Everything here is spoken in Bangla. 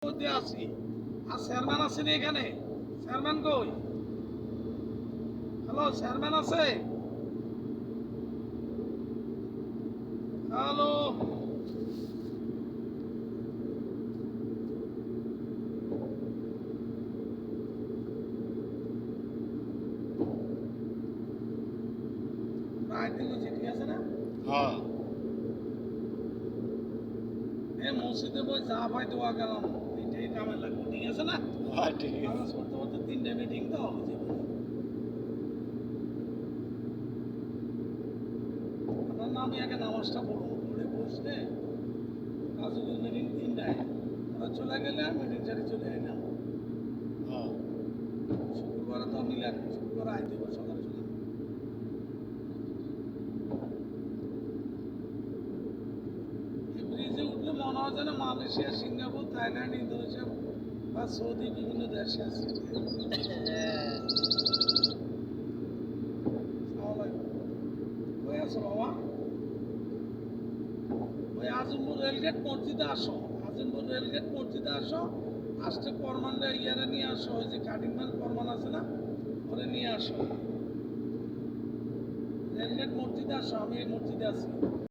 মধ্যে আছি। আর চেয়ারম্যান আছেন এখানে? চেয়ারম্যান কই? হ্যালো, চেয়ারম্যান আছে? হ্যালো, রায় দিল যে, ঠিক আছে না? হ্যাঁ এ মসজিদে বই চা পাই দোয়া গেলাম, এইটাই কামে লাগবে, ঠিক আছে না? হ্যাঁ ঠিক আছে নামাজ পড়তে পড়তে 3টে মিটিং তো হবে জীবনে। আপনার নামে আগে নামাজটা পড়বো, পড়ে বসলে রাজুকের মিটিং 3টায়, ওরা চলে গেলে মিটিং ছেড়ে চলে এলাম। হ্যাঁ শুক্রবারে তো মিলাদ, শুক্রবার আয় দেবো সকালে চলে। ব্রিজে উঠলে মনে হয় যেন মালয়েশিয়া, সিঙ্গাপুর, থাইল্যান্ড, ইন্দোনেশিয়া বা সৌদি বিভিন্ন দেশে আছে। কই আছো বাবা? ওই আজিমপুর রেলগেট মসজিদে আসো, আজিমপুর রেলগেট মসজিদে আসো, আসতে ফরমানটা ইয়ারে নিয়ে আসো, ওই যে কাটিংম্যান ফরমান আছে না, ওরে নিয়ে আসো। রেলগেট মসজিদে আসো, আমি এই মসজিদে আছি।